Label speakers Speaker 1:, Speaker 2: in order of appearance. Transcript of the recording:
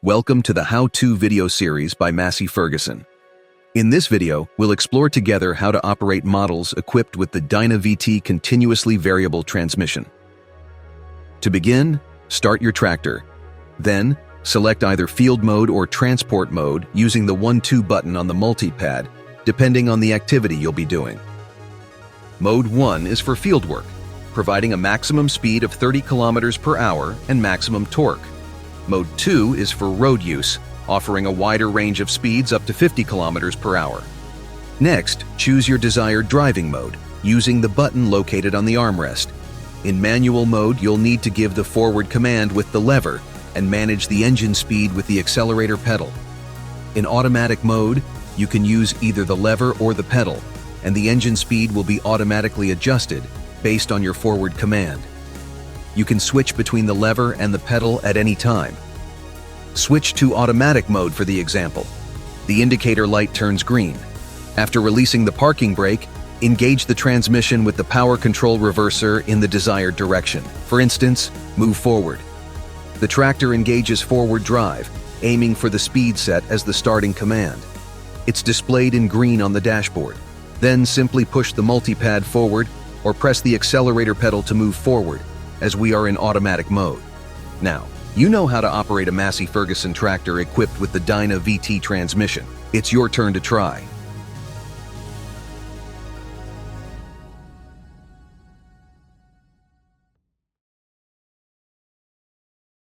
Speaker 1: Welcome to the how-to video series by Massey Ferguson. In this video, we'll explore together how to operate models equipped with the Dyna-Vt continuously variable transmission. To begin, start your tractor. Then, select either field mode or transport mode using the 1-2 button on the multi-pad, depending on the activity you'll be doing. Mode 1 is for field work, providing a maximum speed of 30 km per hour and maximum torque. Mode 2 is for road use, offering a wider range of speeds up to 50 km per hour. Next, choose your desired driving mode, using the button located on the armrest. In manual mode, you'll need to give the forward command with the lever and manage the engine speed with the accelerator pedal. In automatic mode, you can use either the lever or the pedal, and the engine speed will be automatically adjusted based on your forward command. You can switch between the lever and the pedal at any time. Switch to automatic mode for the example. The indicator light turns green. After releasing the parking brake, engage the transmission with the power control reverser in the desired direction. For instance, move forward. The tractor engages forward drive, aiming for the speed set as the starting command. It's displayed in green on the dashboard. Then simply push the multi-pad forward or press the accelerator pedal to move forward, as we are in automatic mode. Now, you know how to operate a Massey Ferguson tractor equipped with the Dyna-Vt transmission. It's your turn to try.